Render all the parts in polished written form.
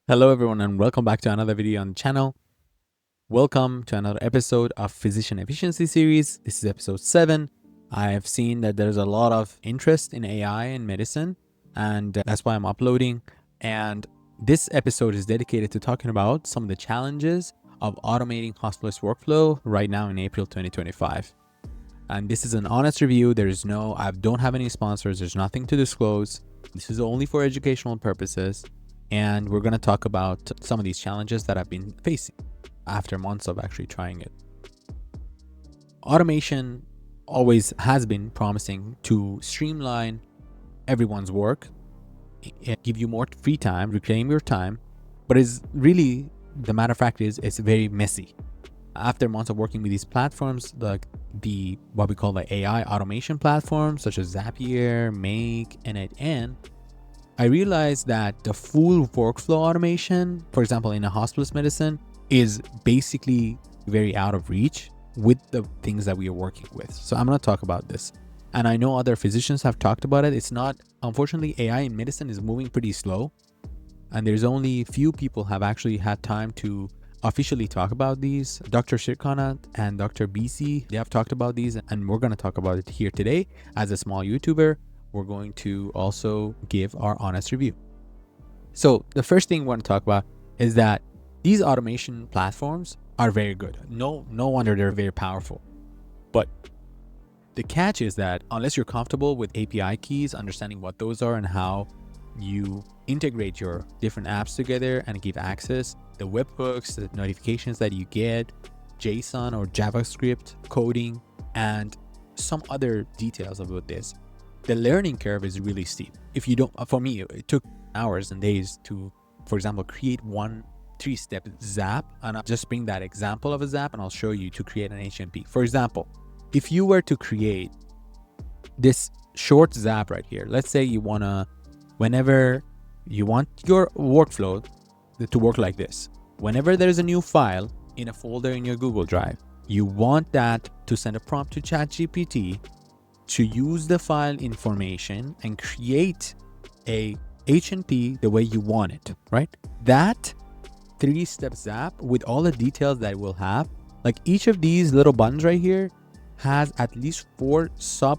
Hello everyone and welcome back to another video on the channel. Welcome to another episode of Physician Efficiency Series. This is episode 7. I have seen that there's a lot of interest in AI in medicine and that's why I'm uploading. And this episode is dedicated to talking about some of the challenges of automating hospitalist workflow right now in April 2025. And this is an honest review. I don't have any sponsors. There's nothing to disclose. This is only for educational purposes. And we're going to talk about some of these challenges that I've been facing after months of actually trying it. Automation always has been promising to streamline everyone's work, give you more free time, reclaim your time, but is really, the matter of fact is, it's very messy. After months of working with these platforms, like what we call the AI automation platforms, such as Zapier, Make, and I realized that the full workflow automation, for example, in a hospitalist medicine, is basically very out of reach with the things that we are working with. So I'm going to talk about this. And I know other physicians have talked about it. Unfortunately, AI in medicine is moving pretty slow. And there's only few people have actually had time to officially talk about these. Dr. Shirkana and Dr. BC, they have talked about these, and we're going to talk about it here today. As a small YouTuber, we're going to also give our honest review. So the first thing we want to talk about is that these automation platforms are very good. No wonder they're very powerful. But the catch is that unless you're comfortable with API keys, understanding what those are and how you integrate your different apps together and give access, the webhooks, the notifications that you get, JSON or JavaScript coding, and some other details about this, the learning curve is really steep. If you don't, for me, it took hours and days to, for example, create one 3-step Zap. And I'll just bring that example of a Zap and I'll show you to create an HMP. For example, if you were to create this short Zap right here, let's say whenever you want your workflow to work like this, whenever there's a new file in a folder in your Google Drive, you want that to send a prompt to ChatGPT to use the file information and create a HNP the way you want it, right? That 3-step Zap with all the details that it will have, like each of these little buttons right here has at least 4 sub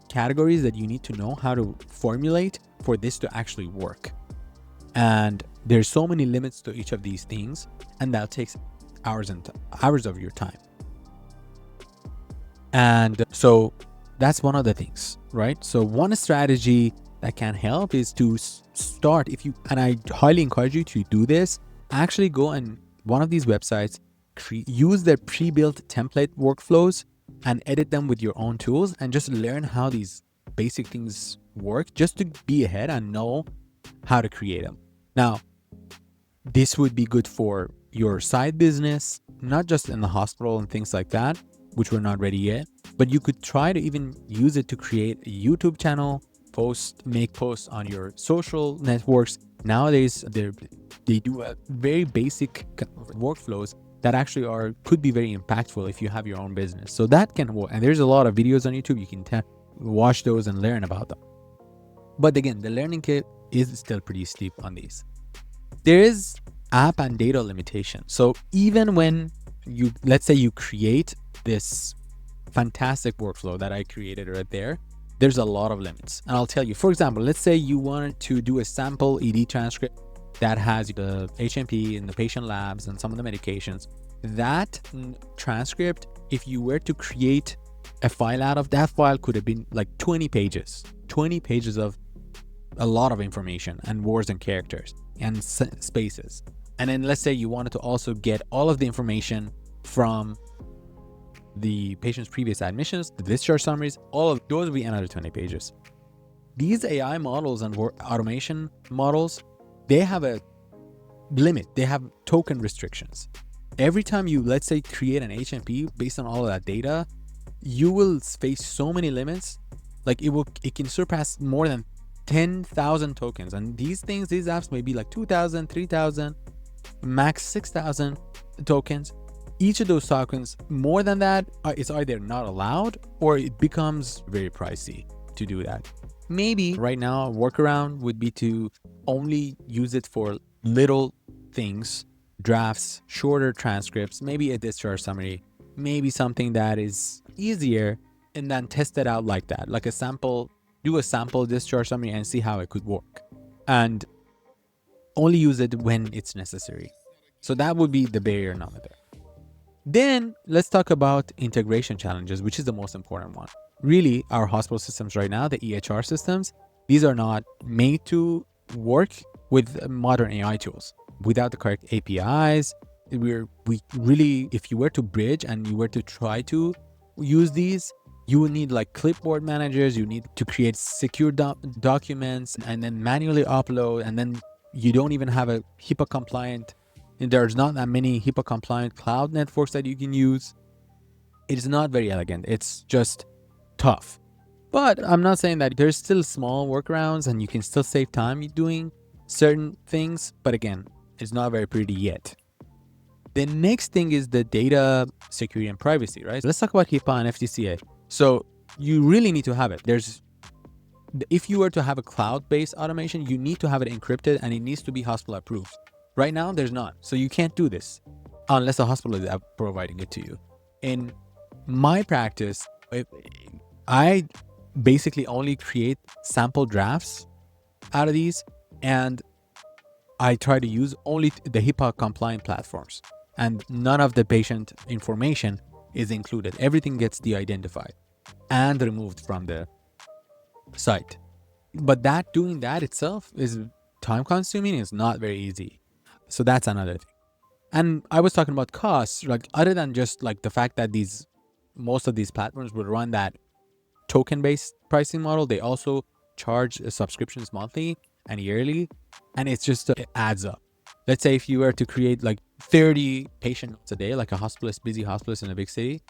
categories that you need to know how to formulate for this to actually work. And there's so many limits to each of these things, and that takes hours and hours of your time. And so that's one of the things, right? So one strategy that can help is to start, and I highly encourage you to do this, actually go on one of these websites, use their pre-built template workflows and edit them with your own tools and just learn how these basic things work, just to be ahead and know how to create them. Now, this would be good for your side business, not just in the hospital and things like that, which we're not ready yet, but you could try to even use it to create a YouTube channel, make posts on your social networks. Nowadays, they do a very basic workflows that actually could be very impactful if you have your own business. So that can work. And there's a lot of videos on YouTube. You can watch those and learn about them. But again, the learning curve is still pretty steep on these. There is app and data limitation. So even when let's say you create this fantastic workflow that I created right there, there's a lot of limits. And I'll tell you, for example, let's say you wanted to do a sample ED transcript that has the HMP and the patient labs and some of the medications. That transcript, if you were to create a file out of that file, could have been like 20 pages of a lot of information and words and characters and spaces. And then let's say you wanted to also get all of the information from the patient's previous admissions, the discharge summaries, all of those will be another 20 pages. These AI models and automation models, they have a limit. They have token restrictions. Every time you, let's say, create an HMP based on all of that data, you will face so many limits. Like it can surpass more than 10,000 tokens. And these apps may be like 2,000, 3,000, max 6,000 tokens. Each of those tokens, more than that, is either not allowed or it becomes very pricey to do that. Maybe right now a workaround would be to only use it for little things, drafts, shorter transcripts, maybe a discharge summary, maybe something that is easier, and then test it out like that, like a sample, do a sample discharge summary and see how it could work. And only use it when it's necessary. So that would be the barrier number there. Then let's talk about integration challenges, which is the most important one. Really, our hospital systems right now, the EHR systems, these are not made to work with modern AI tools. Without the correct APIs, we really, if you were to bridge and you were to try to use these, you would need like clipboard managers, you need to create secure documents and then manually upload, and then you don't even have a HIPAA compliant, and there's not that many HIPAA compliant cloud networks that you can use. It is not very elegant. It's just tough. But I'm not saying that there's still small workarounds and you can still save time doing certain things. But again, it's not very pretty yet. The next thing is the data security and privacy, right? Let's talk about HIPAA and FTCA. So you really need to have it. If you were to have a cloud-based automation, you need to have it encrypted and it needs to be hospital approved. Right now, there's not. So you can't do this unless the hospital is providing it to you. In my practice, I basically only create sample drafts out of these, and I try to use only the HIPAA compliant platforms, and none of the patient information is included. Everything gets de-identified and removed from the site. But doing that itself is time consuming. It's not very easy. So that's another thing. And I was talking about costs, like other than just like the fact that most of these platforms would run that token-based pricing model, they also charge subscriptions monthly and yearly, and it's just it adds up. Let's say if you were to create like 30 patients a day, like a hospitalist, busy hospitalist in a big city,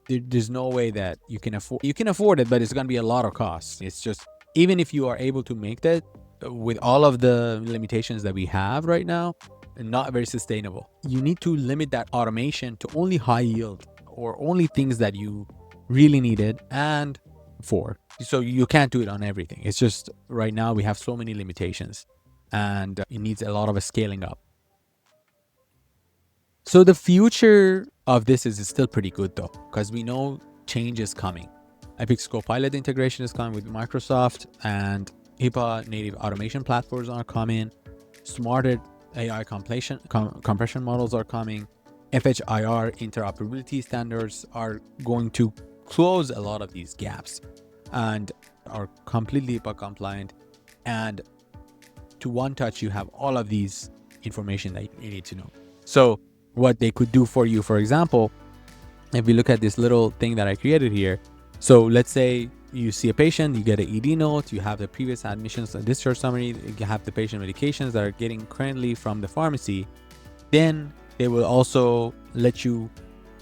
there's no way that you can afford it, but it's going to be a lot of costs. It's just, even if you are able to make that with all of the limitations that we have right now, not very sustainable. You need to limit that automation to only high yield or only things that you really needed and for. So you can't do it on everything. It's just right now we have so many limitations and it needs a lot of a scaling up. So the future of this is still pretty good though, because we know change is coming. Epic's Copilot integration is coming with Microsoft, and HIPAA native automation platforms are coming. Smarter AI compression models are coming. FHIR interoperability standards are going to close a lot of these gaps and are completely HIPAA compliant. And to one touch, you have all of these information that you need to know. So what they could do for you, for example, if we look at this little thing that I created here. So let's say you see a patient, you get an ED note, you have the previous admissions and discharge summary, you have the patient medications that are getting currently from the pharmacy. Then they will also let you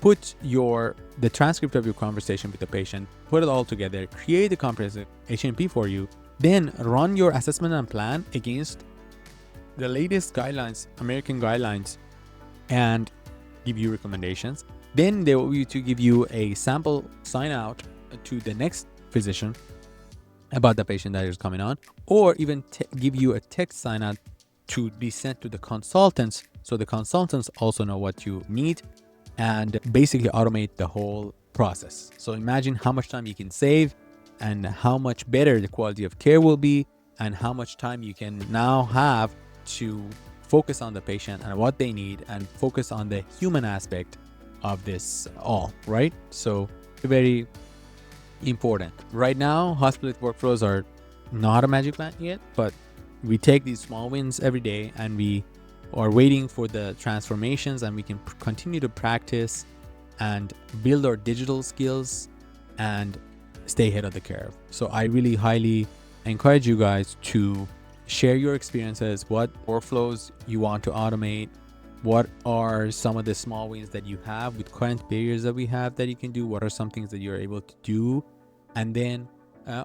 put the transcript of your conversation with the patient, put it all together, create a comprehensive H&P for you, then run your assessment and plan against the latest guidelines, American guidelines, and give you recommendations. Then they will give you a sample sign out to the next physician about the patient that is coming on, or even give you a text sign out to be sent to the consultants, so the consultants also know what you need, and basically automate the whole process. So imagine how much time you can save and how much better the quality of care will be, and how much time you can now have to focus on the patient and what they need and focus on the human aspect of this all, right? So very important. Right now, hospitalist workflows are not a magic plan yet, but we take these small wins every day and we are waiting for the transformations, and we can continue to practice and build our digital skills and stay ahead of the curve. So I really highly encourage you guys to share your experiences, what workflows you want to automate, what are some of the small wins that you have with current barriers that we have that you can do, what are some things that you're able to do. And then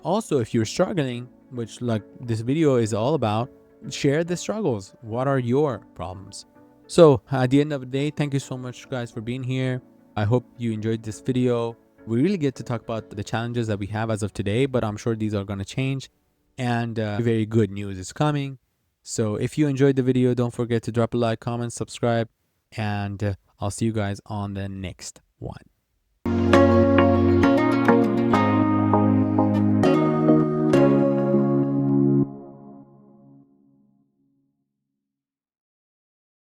also, if you're struggling, which like this video is all about, share the struggles. What are your problems? So at the end of the day, thank you so much guys for being here. I hope you enjoyed this video. We really get to talk about the challenges that we have as of today, but I'm sure these are going to change, and very good news is coming. So if you enjoyed the video, don't forget to drop a like, comment, subscribe, and I'll see you guys on the next one.